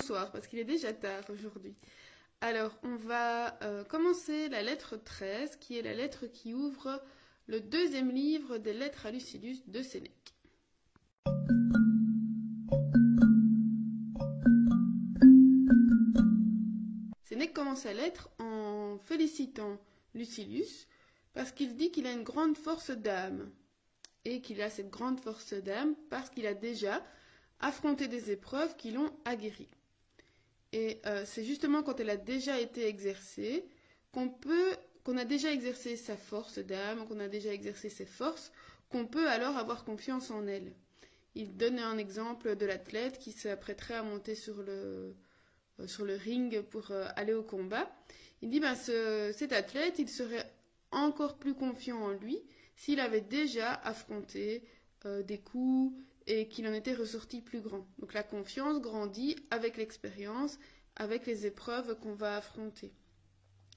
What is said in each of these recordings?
bonsoir, parce qu'il est déjà tard aujourd'hui. Alors, on va commencer la lettre 13, qui est la lettre qui ouvre le deuxième livre des lettres à Lucilius de Sénèque. Sénèque commence sa lettre en félicitant Lucilius, parce qu'il dit qu'il a une grande force d'âme, et qu'il a cette grande force d'âme parce qu'il a déjà affronté des épreuves qui l'ont aguerri. Et c'est justement quand elle a déjà été exercée qu'on a déjà exercé sa force d'âme, qu'on a déjà exercé ses forces, qu'on peut alors avoir confiance en elle. Il donne un exemple de l'athlète qui s'apprêterait à monter sur le ring pour aller au combat. Il dit cet athlète, il serait encore plus confiant en lui s'il avait déjà affronté des coups et qu'il en était ressorti plus grand. Donc la confiance grandit avec l'expérience, avec les épreuves qu'on va affronter.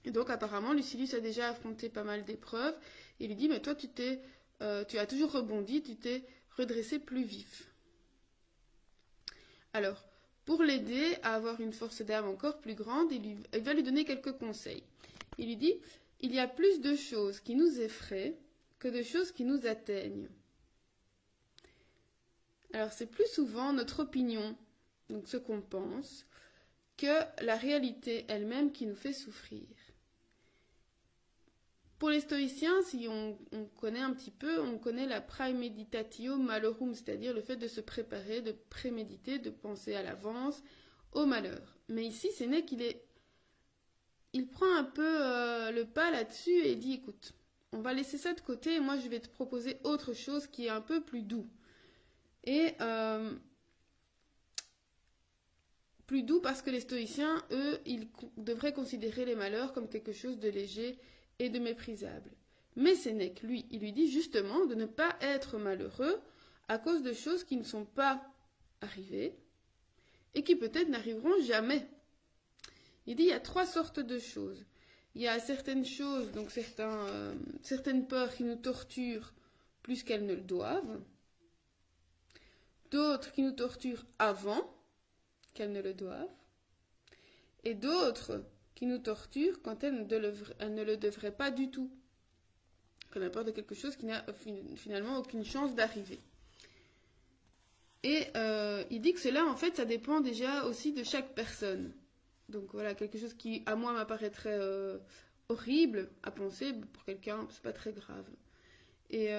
Et donc apparemment, Lucilius a déjà affronté pas mal d'épreuves. Il lui dit, mais toi, tu as toujours rebondi, tu t'es redressé plus vif. Alors, pour l'aider à avoir une force d'âme encore plus grande, il va lui donner quelques conseils. Il lui dit, il y a plus de choses qui nous effraient que de choses qui nous atteignent. Alors, c'est plus souvent notre opinion, donc ce qu'on pense, que la réalité elle-même qui nous fait souffrir. Pour les stoïciens, si on connaît un petit peu, on connaît la praemeditatio malorum, c'est-à-dire le fait de se préparer, de préméditer, de penser à l'avance au malheur. Mais ici, Sénèque, il prend un peu le pas là-dessus et il dit, écoute, on va laisser ça de côté et moi je vais te proposer autre chose qui est un peu plus doux. Et plus doux parce que les stoïciens, eux, ils devraient considérer les malheurs comme quelque chose de léger et de méprisable. Mais Sénèque, lui, il lui dit justement de ne pas être malheureux à cause de choses qui ne sont pas arrivées et qui peut-être n'arriveront jamais. Il dit il y a trois sortes de choses. Il y a certaines choses, donc certaines peurs qui nous torturent plus qu'elles ne le doivent. D'autres qui nous torturent avant qu'elles ne le doivent. Et d'autres qui nous torturent quand elles ne le devraient pas du tout. Qu'on a peur de quelque chose qui n'a finalement aucune chance d'arriver. Et il dit que cela, en fait, ça dépend déjà aussi de chaque personne. Donc voilà, quelque chose qui, à moi, m'apparaîtrait horrible à penser, pour quelqu'un, c'est pas très grave. Et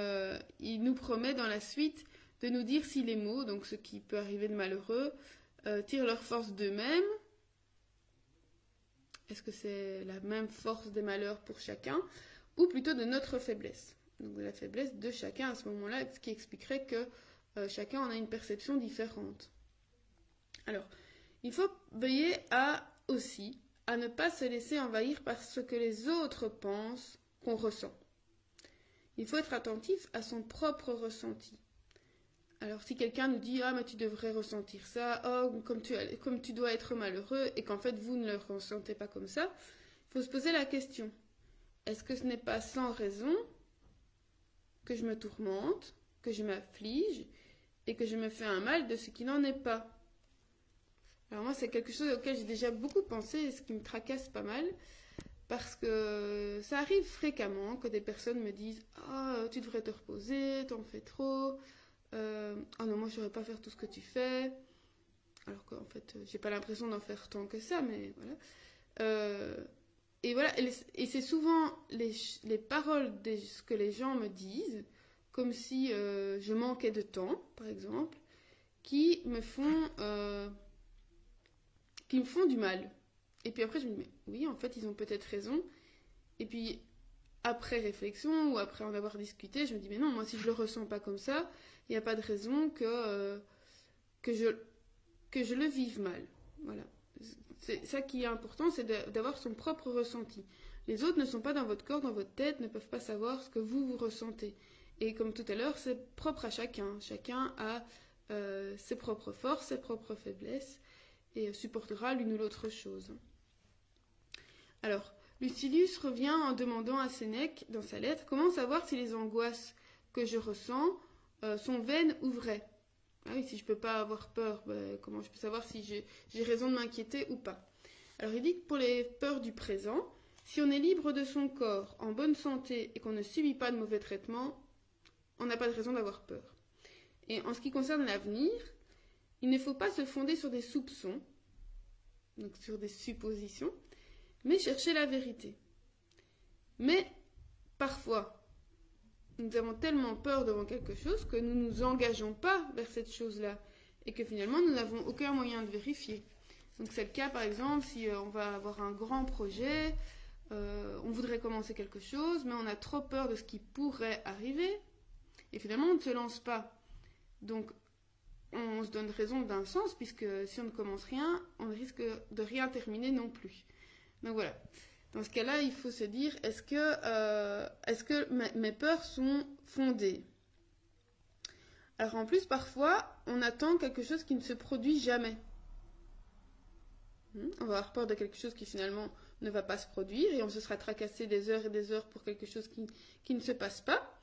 il nous promet dans la suite de nous dire si les maux, donc ce qui peut arriver de malheureux, tirent leur force d'eux-mêmes. Est-ce que c'est la même force des malheurs pour chacun, ou plutôt de notre faiblesse? Donc de la faiblesse de chacun à ce moment-là, ce qui expliquerait que chacun en a une perception différente. Alors, il faut veiller aussi à ne pas se laisser envahir par ce que les autres pensent qu'on ressent. Il faut être attentif à son propre ressenti. Alors si quelqu'un nous dit « Ah, mais tu devrais ressentir ça, oh, comme tu dois être malheureux » et qu'en fait vous ne le ressentez pas comme ça, il faut se poser la question. Est-ce que ce n'est pas sans raison que je me tourmente, que je m'afflige et que je me fais un mal de ce qui n'en est pas? Alors moi, c'est quelque chose auquel j'ai déjà beaucoup pensé et ce qui me tracasse pas mal, parce que ça arrive fréquemment que des personnes me disent « Ah, tu devrais te reposer, t'en fais trop, ah non, moi je ne saurais pas faire tout ce que tu fais », alors qu'en fait, j'ai pas l'impression d'en faire tant que ça, mais voilà. Et voilà, et c'est souvent les paroles ce que les gens me disent, comme si je manquais de temps, par exemple, qui me font du mal. Et puis après, je me dis, mais oui, en fait, ils ont peut-être raison. Et puis, après réflexion, ou après en avoir discuté, je me dis, mais non, moi, si je le ressens pas comme ça, il n'y a pas de raison que je le vive mal. Voilà. C'est ça qui est important, c'est d'avoir son propre ressenti. Les autres ne sont pas dans votre corps, dans votre tête, ne peuvent pas savoir ce que vous ressentez. Et comme tout à l'heure, c'est propre à chacun. Chacun a ses propres forces, ses propres faiblesses, et supportera l'une ou l'autre chose. Alors, Lucilius revient en demandant à Sénèque, dans sa lettre, comment savoir si les angoisses que je ressens sont vaines ou vraies. Ah oui, si je ne peux pas avoir peur, ben, comment je peux savoir si j'ai raison de m'inquiéter ou pas? Alors il dit que pour les peurs du présent, si on est libre de son corps, en bonne santé et qu'on ne subit pas de mauvais traitements, on n'a pas de raison d'avoir peur. Et en ce qui concerne l'avenir, il ne faut pas se fonder sur des soupçons, donc sur des suppositions, mais chercher la vérité. Mais parfois, nous avons tellement peur devant quelque chose que nous ne nous engageons pas vers cette chose-là et que finalement nous n'avons aucun moyen de vérifier. Donc c'est le cas par exemple si on va avoir un grand projet, on voudrait commencer quelque chose, mais on a trop peur de ce qui pourrait arriver et finalement on ne se lance pas. Donc on se donne raison d'un sens puisque si on ne commence rien, on risque de rien terminer non plus. Donc voilà. Dans ce cas-là, il faut se dire, est-ce que mes peurs sont fondées? Alors en plus, parfois, on attend quelque chose qui ne se produit jamais. On va avoir peur de quelque chose qui finalement ne va pas se produire et on se sera tracassé des heures et des heures pour quelque chose qui ne se passe pas.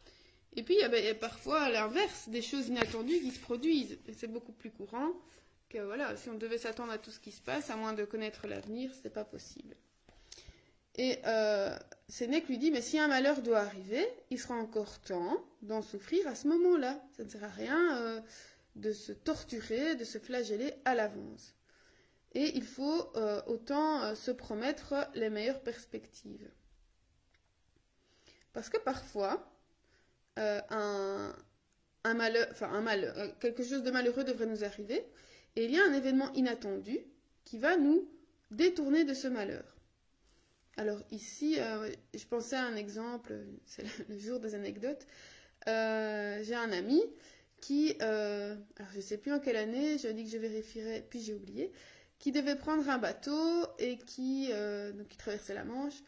Et puis, il y a parfois, à l'inverse, des choses inattendues qui se produisent. Et c'est beaucoup plus courant que, voilà, si on devait s'attendre à tout ce qui se passe, à moins de connaître l'avenir, ce n'est pas possible. Et Sénèque lui dit, mais si un malheur doit arriver, il sera encore temps d'en souffrir à ce moment-là. Ça ne sert à rien de se torturer, de se flageller à l'avance. Et il faut autant se promettre les meilleures perspectives. Parce que parfois, quelque chose de malheureux devrait nous arriver, et il y a un événement inattendu qui va nous détourner de ce malheur. Alors ici, je pensais à un exemple, c'est le jour des anecdotes. J'ai un ami qui, alors je ne sais plus en quelle année, je dis que je vérifierai, puis j'ai oublié, qui devait prendre un bateau et qui traversait la Manche.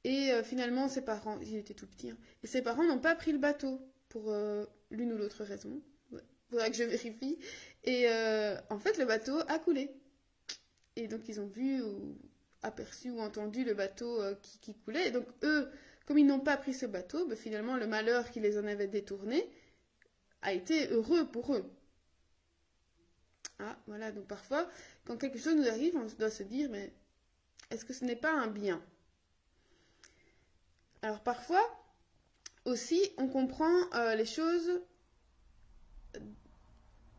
Et finalement, ses parents, il était tout petit, hein, et ses parents n'ont pas pris le bateau pour l'une ou l'autre raison. Il faudra que je vérifie. Et en fait, le bateau a coulé. Et donc, ils ont vu ou aperçu ou entendu le bateau qui coulait. Et donc, eux, comme ils n'ont pas pris ce bateau, ben, finalement, le malheur qui les en avait détournés a été heureux pour eux. Ah, voilà. Donc, parfois, quand quelque chose nous arrive, on doit se dire, mais est-ce que ce n'est pas un bien? Alors, parfois, aussi, on comprend les choses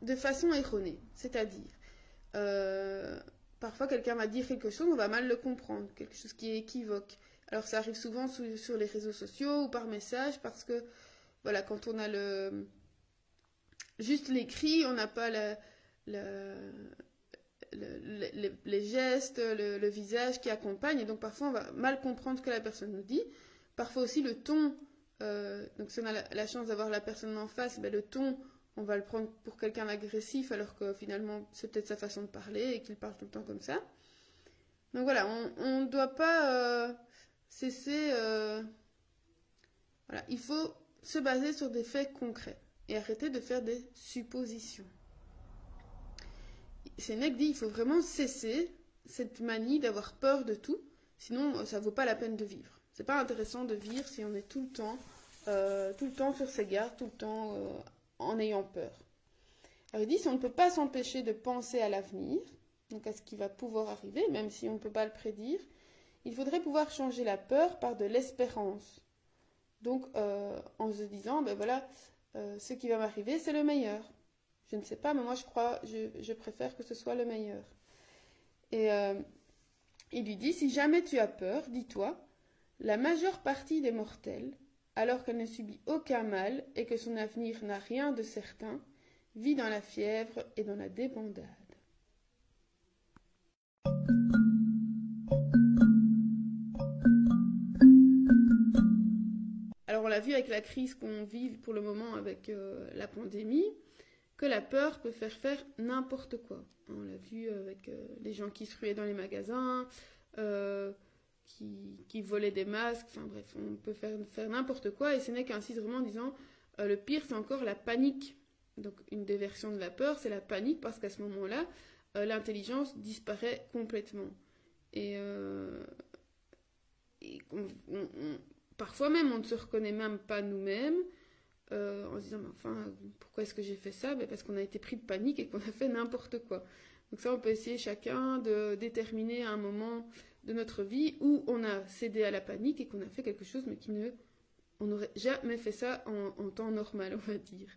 de façon erronée. C'est-à-dire, parfois, quelqu'un va dire quelque chose, on va mal le comprendre, quelque chose qui est équivoque. Alors, ça arrive souvent sur les réseaux sociaux ou par message, parce que, voilà, quand on a juste l'écrit, on n'a pas les gestes, le visage qui accompagne, et donc parfois, on va mal comprendre ce que la personne nous dit. Parfois aussi, le ton, donc si on a la chance d'avoir la personne en face, ben, le ton, on va le prendre pour quelqu'un d'agressif alors que finalement c'est peut-être sa façon de parler et qu'il parle tout le temps comme ça. Donc voilà, on ne doit pas cesser... voilà, il faut se baser sur des faits concrets et arrêter de faire des suppositions. Sénèque dit qu'il faut vraiment cesser cette manie d'avoir peur de tout, sinon ça ne vaut pas la peine de vivre. C'est pas intéressant de vivre si on est tout le temps sur ses gardes, tout le temps en ayant peur. Alors il dit, si on ne peut pas s'empêcher de penser à l'avenir, donc à ce qui va pouvoir arriver, même si on ne peut pas le prédire, il faudrait pouvoir changer la peur par de l'espérance. Donc en se disant, ben voilà, ce qui va m'arriver, c'est le meilleur. Je ne sais pas, mais moi je préfère que ce soit le meilleur. Et il lui dit, si jamais tu as peur, dis-toi, la majeure partie des mortels, alors qu'elle ne subit aucun mal et que son avenir n'a rien de certain, vit dans la fièvre et dans la débandade. Alors on l'a vu avec la crise qu'on vit pour le moment avec la pandémie, que la peur peut faire n'importe quoi. On l'a vu avec les gens qui se ruaient dans les magasins, qui volaient des masques, enfin bref, on peut faire n'importe quoi, et Sénèque insiste vraiment en disant le pire c'est encore la panique. Donc une des versions de la peur, c'est la panique, parce qu'à ce moment-là, l'intelligence disparaît complètement. Et parfois même, on ne se reconnaît même pas nous-mêmes, en se disant, mais enfin, pourquoi est-ce que j'ai fait ça? Parce qu'on a été pris de panique et qu'on a fait n'importe quoi. Donc ça, on peut essayer chacun de déterminer un moment de notre vie où on a cédé à la panique et qu'on a fait quelque chose, mais on n'aurait jamais fait ça en temps normal, on va dire.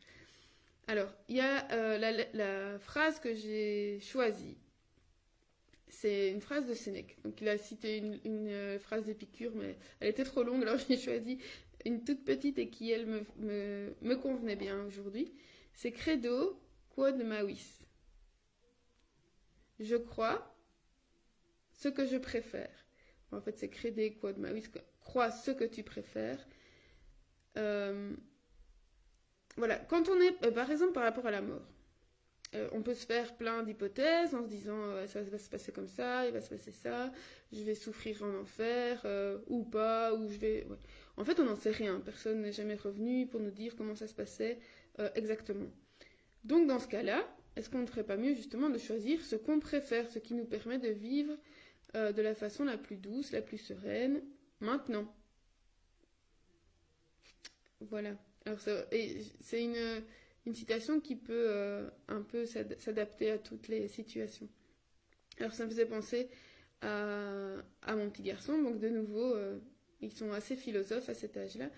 Alors, il y a la phrase que j'ai choisie. C'est une phrase de Sénèque. Donc, il a cité une phrase d'Épicure, mais elle était trop longue, alors j'ai choisi une toute petite et qui, elle, me convenait bien aujourd'hui. C'est Credo quod mavis. Je crois ce que je préfère. En fait, c'est Crede quod mavis. Crois ce que tu préfères. Voilà. Quand on est, par exemple, par rapport à la mort, on peut se faire plein d'hypothèses en se disant ça va se passer comme ça, il va se passer ça, je vais souffrir en enfer, ou pas, ou je vais... Ouais. En fait, on n'en sait rien. Personne n'est jamais revenu pour nous dire comment ça se passait exactement. Donc, dans ce cas-là, est-ce qu'on ne ferait pas mieux justement de choisir ce qu'on préfère, ce qui nous permet de vivre de la façon la plus douce, la plus sereine, maintenant? Voilà. Alors, c'est une citation qui peut un peu s'adapter à toutes les situations. Alors, ça me faisait penser à mon petit garçon. Donc, de nouveau, ils sont assez philosophes à cet âge-là.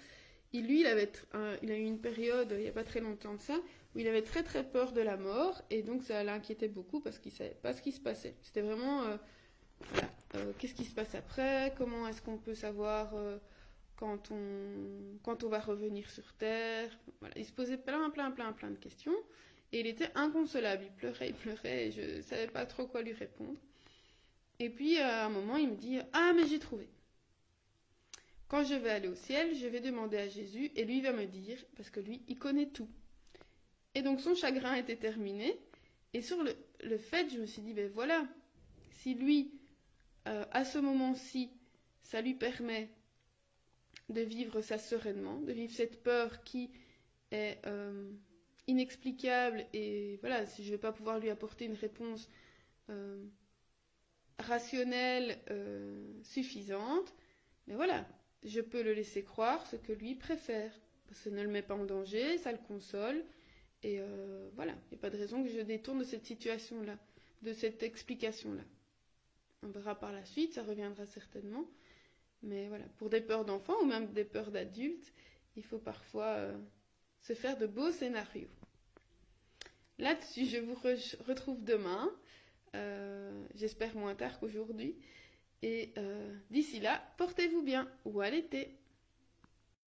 Il a eu une période, il n'y a pas très longtemps de ça, où il avait très très peur de la mort, et donc ça l'inquiétait beaucoup parce qu'il ne savait pas ce qui se passait. C'était vraiment, voilà, qu'est-ce qui se passe après, comment est-ce qu'on peut savoir quand on va revenir sur Terre. Voilà. Il se posait plein de questions, et il était inconsolable, il pleurait, et je ne savais pas trop quoi lui répondre. Et puis à un moment, il me dit « Ah, mais j'ai trouvé !» Quand je vais aller au ciel, je vais demander à Jésus et lui va me dire, parce que lui, il connaît tout. Et donc son chagrin était terminé. Et sur le fait, je me suis dit, ben voilà, si lui, à ce moment-ci, ça lui permet de vivre ça sereinement, de vivre cette peur qui est inexplicable, et voilà, si je ne vais pas pouvoir lui apporter une réponse rationnelle suffisante, mais voilà, je peux le laisser croire ce que lui préfère. Ça ne le met pas en danger, ça le console. Et voilà, il n'y a pas de raison que je détourne de cette situation-là, de cette explication-là. On verra par la suite, ça reviendra certainement. Mais voilà, pour des peurs d'enfants ou même des peurs d'adultes, il faut parfois se faire de beaux scénarios. Là-dessus, je vous retrouve demain. J'espère moins tard qu'aujourd'hui. Et d'ici là, portez-vous bien ou à l'été.